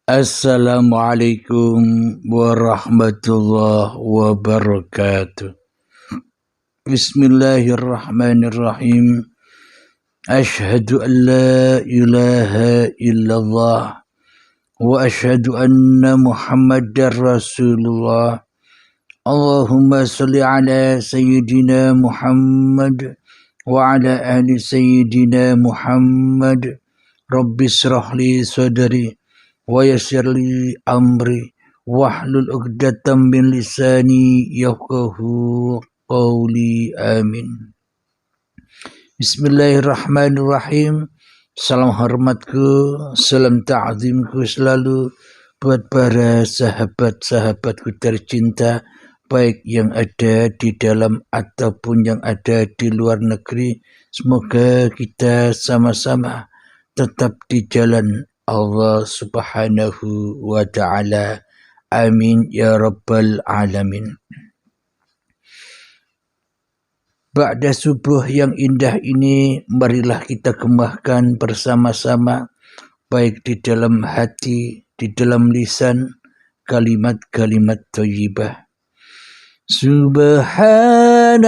Assalamualaikum warahmatullahi wabarakatuh. Bismillahirrahmanirrahim. Ashhadu an la ilaha illallah wa ashhadu anna Muhammadar Rasulullah. Allahumma salli ala sayyidina Muhammad wa ala ali sayyidina Muhammad. Rabbi israh li sadri wa yassir li amri wahlul 'uqdatam min lisani yafqahu qawli. Amin. Bismillahirrahmanirrahim. Salam hormatku, salam ta'zimku selalu buat para sahabat-sahabatku tercinta, baik yang ada di dalam ataupun yang ada di luar negeri. Semoga kita sama-sama tetap di jalan Allah subhanahu wa ta'ala. Amin ya rabbal alamin. Ba'da subuh yang indah ini, marilah kita kemahkan bersama-sama, baik di dalam hati, di dalam lisan, kalimat-kalimat thayyibah. Subhanallah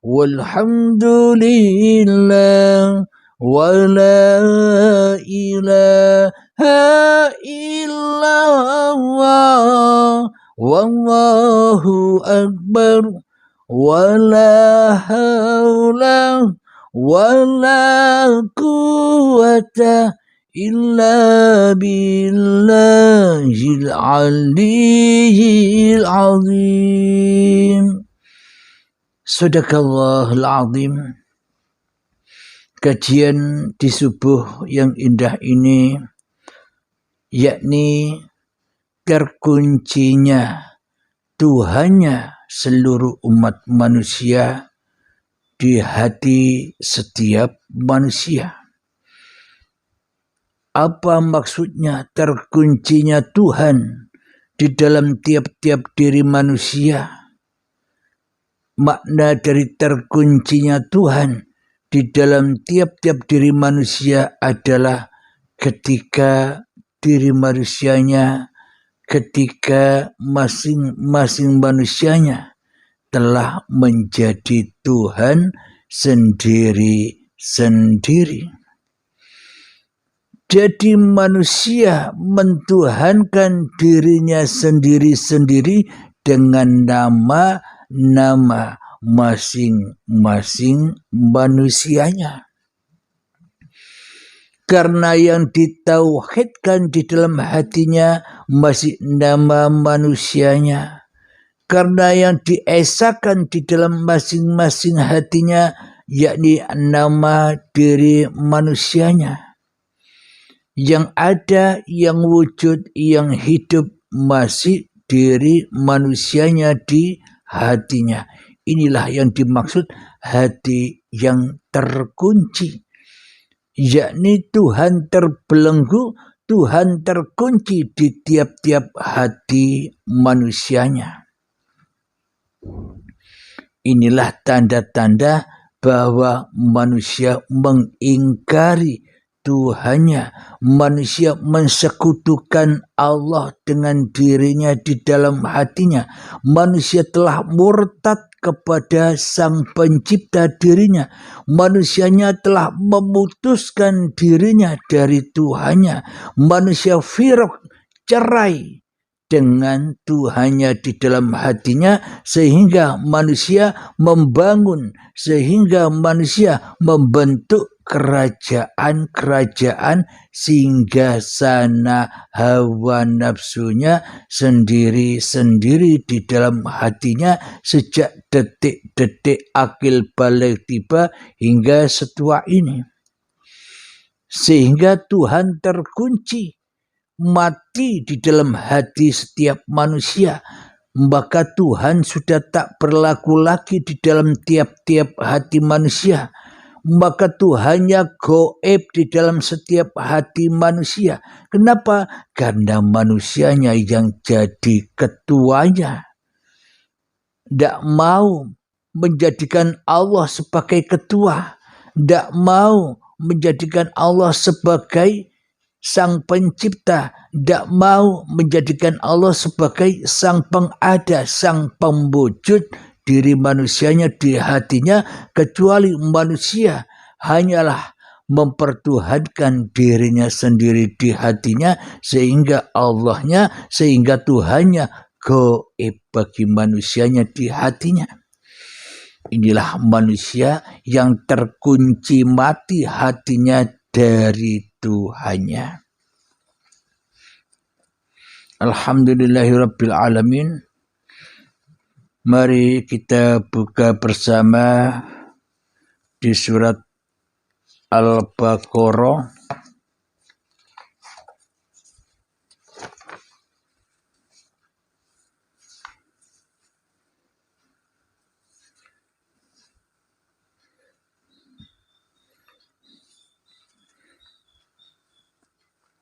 walhamdulillah wa la ilaha illallah wallahu akbar wa la hawla wa la quwwata illa billahil aliyyil azim. Sadaqallahul azim. Kajian di subuh yang indah ini, yakni terkuncinya Tuhannya seluruh umat manusia di hati setiap manusia. Apa maksudnya terkuncinya Tuhan di dalam tiap-tiap diri manusia? Makna dari terkuncinya Tuhan di dalam tiap-tiap diri manusia adalah ketika diri manusianya, ketika masing-masing manusianya telah menjadi Tuhan sendiri-sendiri. Jadi manusia mentuhankan dirinya sendiri-sendiri dengan nama-nama masing-masing manusianya. Karena yang ditauhidkan di dalam hatinya masih nama manusianya. Karena yang diesakan di dalam masing-masing hatinya yakni nama diri manusianya. Yang ada, yang wujud, yang hidup masih diri manusianya di hatinya. Inilah yang dimaksud hati yang terkunci, yakni Tuhan terbelenggu, Tuhan terkunci di tiap-tiap hati manusianya. Inilah tanda-tanda bahwa manusia mengingkari Tuhannya, manusia mensekutukan Allah dengan dirinya di dalam hatinya. Manusia telah murtad kepada Sang Pencipta dirinya. Manusianya telah memutuskan dirinya dari Tuhannya. Manusia firaq, cerai dengan Tuhannya di dalam hatinya, sehingga manusia membangun, sehingga manusia membentuk kerajaan-kerajaan singgasana hawa nafsunya sendiri-sendiri di dalam hatinya sejak detik-detik akil balik tiba hingga setua ini. Sehingga Tuhan terkunci, mati di dalam hati setiap manusia. Maka Tuhan sudah tak berlaku lagi di dalam tiap-tiap hati manusia. Maka Tuhannya gaib di dalam setiap hati manusia. Kenapa? Karena manusianya yang jadi ketuanya. Tidak mau menjadikan Allah sebagai ketua. Tidak mau menjadikan Allah sebagai sang pencipta, tidak mau menjadikan Allah sebagai sang pengada, sang pemwujud diri manusianya di hatinya, kecuali manusia hanyalah mempertuhankan dirinya sendiri di hatinya, sehingga Tuhannya gaib bagi manusianya di hatinya. Inilah manusia yang terkunci mati hatinya dari Tuhannya. Alhamdulillahirabbil alamin. Mari kita buka bersama di surat Al-Baqarah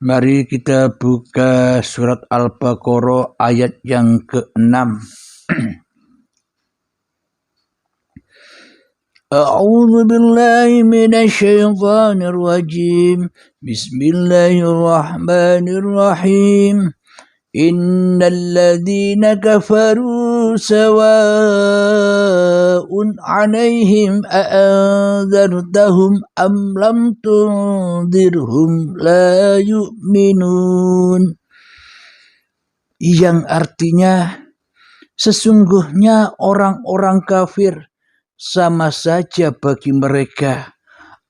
Mari kita buka surat Al-Baqarah ayat yang ke-6. A'udzu billahi minasy syaithanir rajim. Bismillahirrahmanirrahim. Innal ladzina kafaru sawa'un 'alaihim a'anzartahum am lam tunzirhum la yu'minun. Yang artinya sesungguhnya orang-orang kafir sama saja bagi mereka,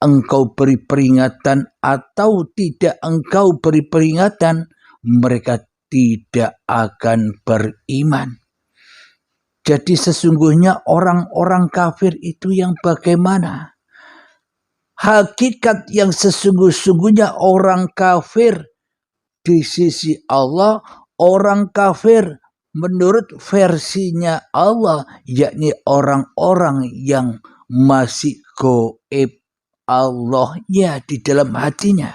engkau beri peringatan atau tidak engkau beri peringatan, mereka tidak akan beriman. Jadi sesungguhnya orang-orang kafir itu yang bagaimana? Hakikat yang sesungguh-sungguhnya orang kafir di sisi Allah, orang kafir menurut versinya Allah, yakni orang-orang yang masih gaib Allahnya di dalam hatinya,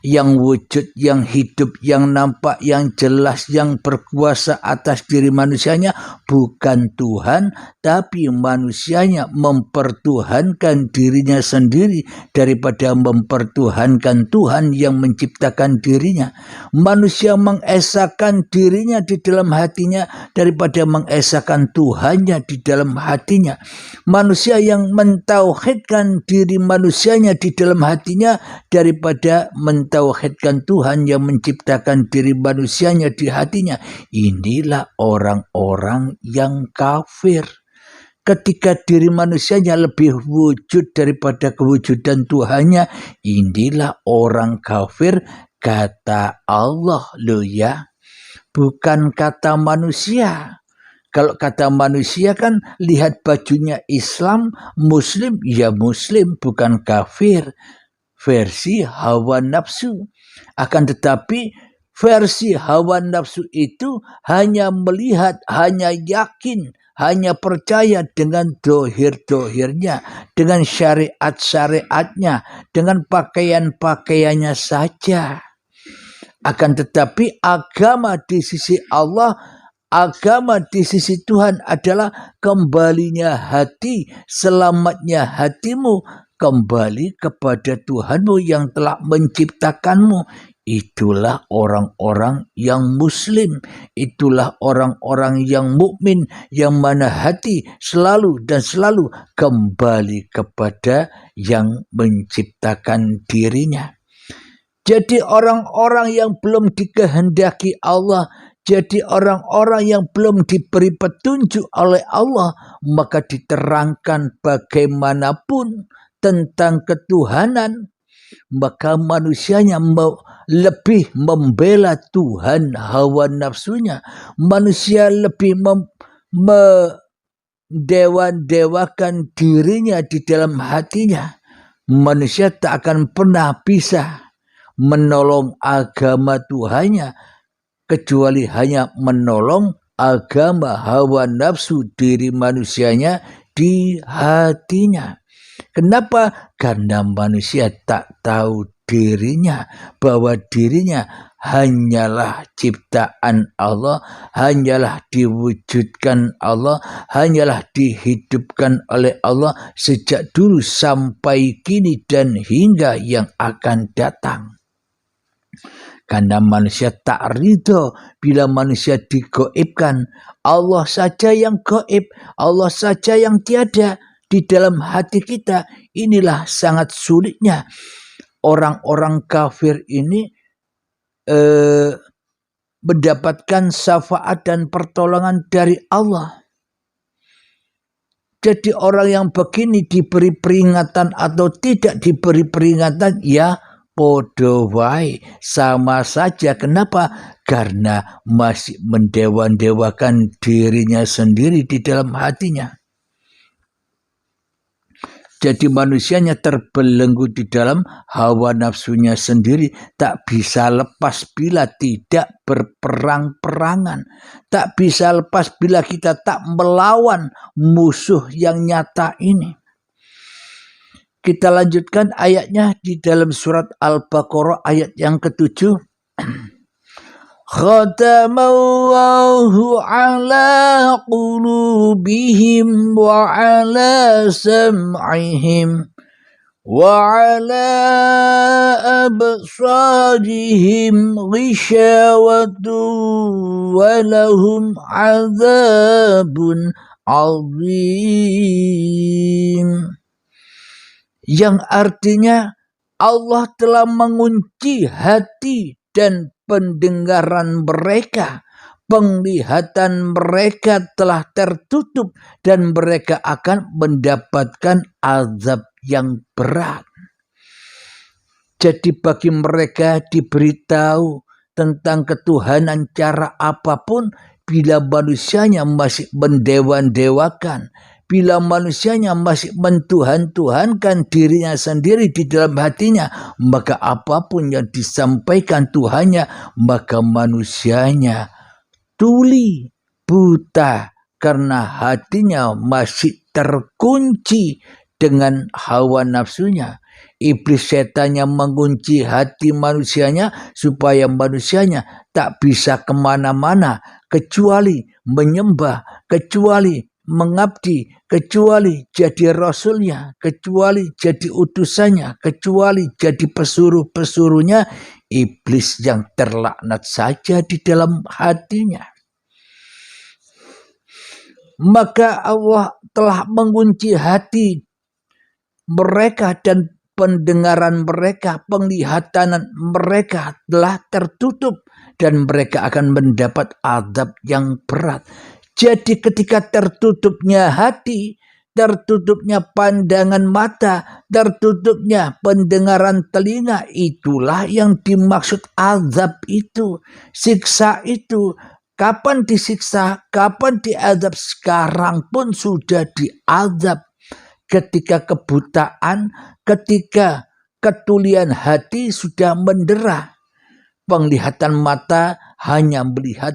yang wujud, yang hidup, yang nampak, yang jelas, yang berkuasa atas diri manusianya bukan Tuhan, tapi manusianya mempertuhankan dirinya sendiri daripada mempertuhankan Tuhan yang menciptakan dirinya. Manusia mengesahkan dirinya di dalam hatinya daripada mengesahkan Tuhannya di dalam hatinya. Manusia yang mentauhidkan diri manusianya di dalam hatinya daripada mentauhidkan Tuhan yang menciptakan diri manusianya di hatinya. Inilah orang-orang yang kafir. Ketika diri manusianya lebih wujud daripada kewujudan Tuhannya, inilah orang kafir, kata Allah loh ya, bukan kata manusia. Kalau kata manusia kan lihat bajunya Islam, Muslim, ya Muslim bukan kafir. Versi hawa nafsu. Akan tetapi versi hawa nafsu itu hanya melihat, hanya yakin, hanya percaya dengan dohir-dohirnya, dengan syariat-syariatnya, dengan pakaian-pakaiannya saja. Akan tetapi agama di sisi Allah, agama di sisi Tuhan adalah kembalinya hati, selamatnya hatimu, kembali kepada Tuhanmu yang telah menciptakanmu. Itulah orang-orang yang muslim, itulah orang-orang yang mukmin, yang mana hati selalu dan selalu kembali kepada yang menciptakan dirinya. Jadi orang-orang yang belum dikehendaki Allah, jadi orang-orang yang belum diberi petunjuk oleh Allah, maka diterangkan bagaimanapun tentang ketuhanan, maka manusianya lebih membela Tuhan hawa nafsunya. Manusia lebih mendewa-dewakan dirinya di dalam hatinya. Manusia tak akan pernah bisa menolong agama Tuhannya, kecuali hanya menolong agama hawa nafsu diri manusianya di hatinya. Kenapa? Karena manusia tak tahu dirinya, bahwa dirinya hanyalah ciptaan Allah, hanyalah diwujudkan Allah, hanyalah dihidupkan oleh Allah sejak dulu sampai kini dan hingga yang akan datang. Karena manusia tak ridho bila manusia digoibkan. Allah saja yang goib, Allah saja yang tiada di dalam hati kita. Inilah sangat sulitnya orang-orang kafir ini mendapatkan syafaat dan pertolongan dari Allah. Jadi orang yang begini diberi peringatan atau tidak diberi peringatan, ya podo wae, sama saja. Kenapa? Karena masih mendewa-dewakan dirinya sendiri di dalam hatinya. Jadi manusianya terbelenggu di dalam hawa nafsunya sendiri, tak bisa lepas bila tidak berperang-perangan, tak bisa lepas bila kita tak melawan musuh yang nyata ini. Kita lanjutkan ayatnya di dalam surat Al-Baqarah ayat yang ke-7. Khatamallahu ala qulubihim wa ala sam'ihim wa ala absarihim ghishawatu wa lahum azabun azim. Yang artinya Allah telah mengunci hati dan pendengaran mereka, penglihatan mereka telah tertutup dan mereka akan mendapatkan azab yang berat. Jadi bagi mereka diberitahu tentang ketuhanan cara apapun, bila manusianya masih mendewa-dewakan, bila manusianya masih mentuhan-tuhankan dirinya sendiri di dalam hatinya, maka apapun yang disampaikan Tuhannya, maka manusianya tuli, buta, karena hatinya masih terkunci dengan hawa nafsunya. Iblis setannya mengunci hati manusianya supaya manusianya tak bisa kemana-mana kecuali menyembah, kecuali mengabdi, kecuali jadi rasulnya, kecuali jadi utusannya, kecuali jadi pesuruh-pesuruhnya. Iblis yang terlaknat saja di dalam hatinya. Maka Allah telah mengunci hati mereka dan pendengaran mereka, penglihatan mereka telah tertutup dan mereka akan mendapat azab yang berat. Jadi ketika tertutupnya hati, tertutupnya pandangan mata, tertutupnya pendengaran telinga, itulah yang dimaksud azab itu, siksa itu. Kapan disiksa, kapan diazab? Sekarang pun sudah diazab. Ketika kebutaan, ketika ketulian hati sudah mendera, penglihatan mata hanya melihat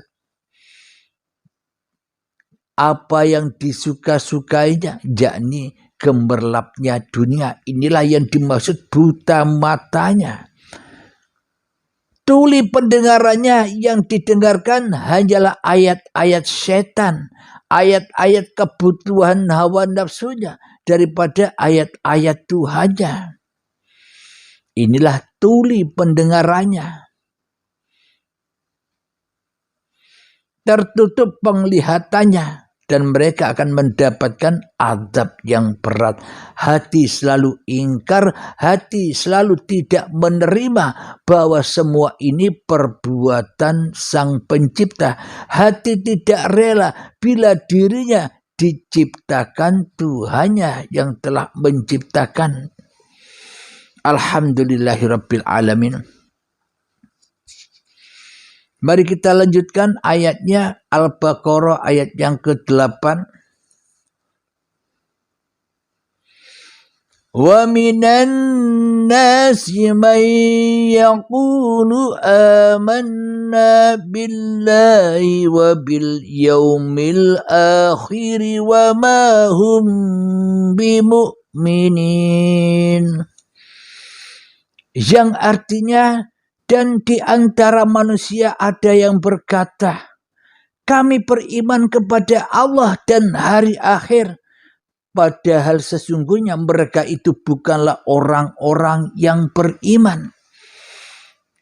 apa yang disuka-sukainya, yakni gemerlapnya dunia. Inilah yang dimaksud buta matanya. Tuli pendengarannya, yang didengarkan hanyalah ayat-ayat setan, ayat-ayat kebutuhan hawa nafsunya daripada ayat-ayat Tuhannya. Inilah tuli pendengarannya. Tertutup penglihatannya dan mereka akan mendapatkan azab yang berat. Hati selalu ingkar, hati selalu tidak menerima bahwa semua ini perbuatan Sang Pencipta. Hati tidak rela bila dirinya diciptakan Tuhannya yang telah menciptakan. Alhamdulillahirabbil alamin. Mari kita lanjutkan ayatnya, Al-Baqarah ayat yang ke-8. Wa minan nasi man yaqulu amanna billahi wa bil yaumil akhir wa ma hum bimu'minin. Yang artinya, dan di antara manusia ada yang berkata, kami beriman kepada Allah dan hari akhir. Padahal sesungguhnya mereka itu bukanlah orang-orang yang beriman.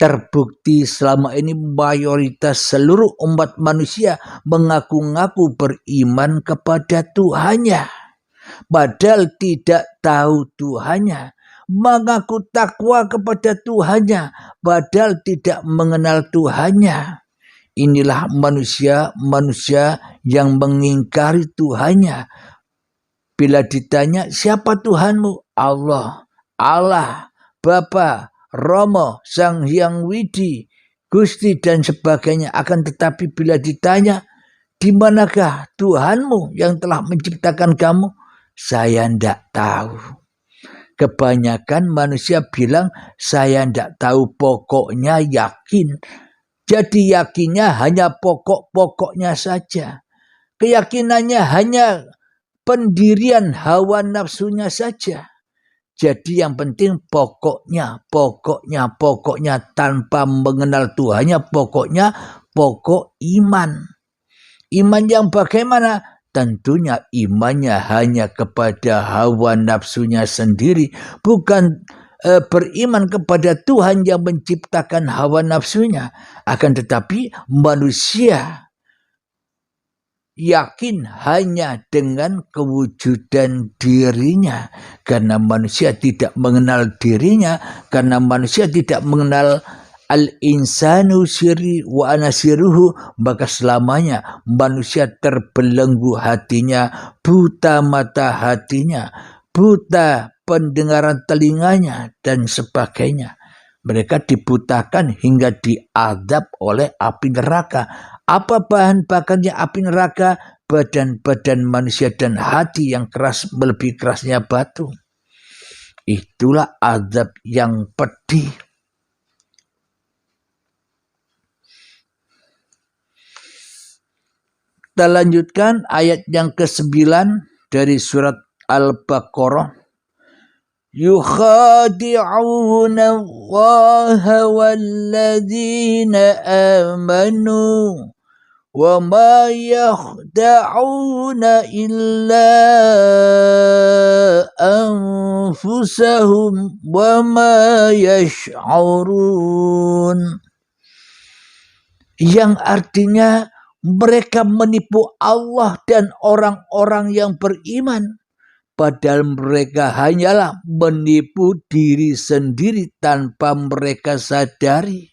Terbukti selama ini mayoritas seluruh umat manusia mengaku-ngaku beriman kepada Tuhannya, padahal tidak tahu Tuhannya. Mengaku takwa kepada Tuhannya, padahal tidak mengenal Tuhannya. Inilah manusia yang mengingkari Tuhannya. Bila ditanya, siapa Tuhanmu? Allah, Bapa, Rama, Sang Hyang Widi, Gusti dan sebagainya. Akan tetapi bila ditanya, di manakah Tuhanmu yang telah menciptakan kamu? Saya tidak tahu. Kebanyakan manusia bilang, saya tidak tahu, pokoknya yakin. Jadi yakinnya hanya pokok-pokoknya saja. Keyakinannya hanya pendirian hawa nafsunya saja. Jadi yang penting pokoknya tanpa mengenal Tuhannya, pokoknya pokok iman. Iman yang bagaimana? Tentunya imannya hanya kepada hawa nafsunya sendiri, bukan beriman kepada Tuhan yang menciptakan hawa nafsunya. Akan tetapi manusia yakin hanya dengan kewujudan dirinya, karena manusia tidak mengenal dirinya, karena manusia tidak mengenal al-insanu siri wa anasiruhu, maka selamanya manusia terbelenggu hatinya, buta mata hatinya, buta pendengaran telinganya dan sebagainya. Mereka dibutakan hingga diadab oleh api neraka. Apa bahan bakarnya api neraka? Badan-badan manusia dan hati yang keras melebihi kerasnya batu. Itulah azab yang pedih. Kita lanjutkan ayat yang ke-9 dari surat Al-Baqarah. Yukhadi'una Allaha walladzina amanu wa ma yakhda'una illa anfusahum wa ma yash'urun. Yang artinya mereka menipu Allah dan orang-orang yang beriman, padahal mereka hanyalah menipu diri sendiri tanpa mereka sadari.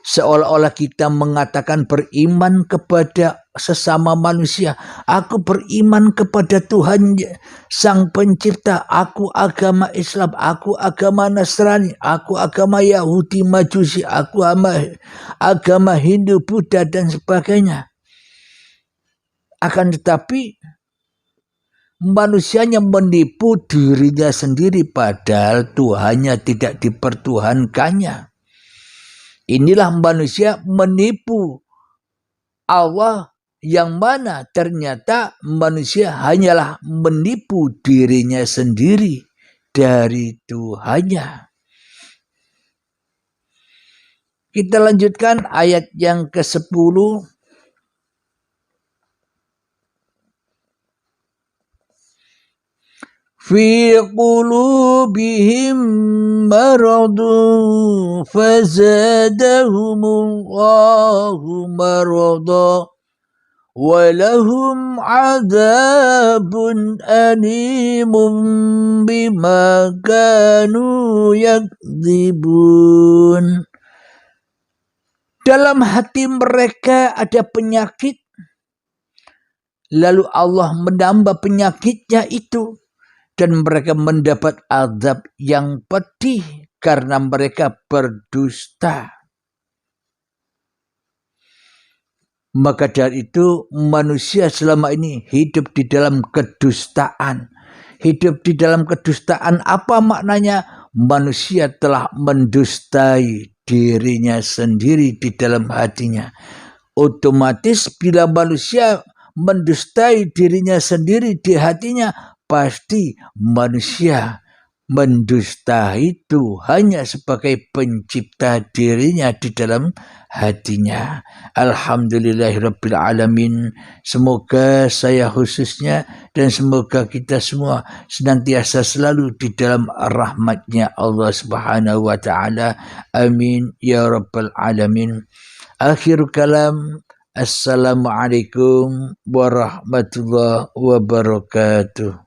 Seolah-olah kita mengatakan beriman kepada sesama manusia. Aku beriman kepada Tuhan Sang Pencipta. Aku agama Islam. Aku agama Nasrani. Aku agama Yahudi Majusi. Aku agama Hindu, Buddha dan sebagainya. Akan tetapi manusianya menipu dirinya sendiri, padahal Tuhannya tidak dipertuhankannya. Inilah manusia menipu Allah, yang mana ternyata manusia hanyalah menipu dirinya sendiri dari Tuhannya. Kita lanjutkan ayat yang ke-10. Fi qulubihim maradun fazadahumullahu marada walahum adabun alimun bima kanu yakdzibun. Dalam hati mereka ada penyakit, lalu Allah menambah penyakitnya itu, dan mereka mendapat azab yang pedih karena mereka berdusta. Maka dari itu manusia selama ini hidup di dalam kedustaan. Hidup di dalam kedustaan apa maknanya? Manusia telah mendustai dirinya sendiri di dalam hatinya. Otomatis bila manusia mendustai dirinya sendiri di hatinya, pasti manusia mendustai Tuhannya sebagai pencipta dirinya di dalam hatinya. Alhamdulillahirabbil alamin. Semoga saya khususnya dan semoga kita semua senantiasa selalu di dalam rahmatnya Allah Subhanahu wa taala. Amin ya rabbal alamin. Akhir kalam. Assalamualaikum warahmatullahi wabarakatuh.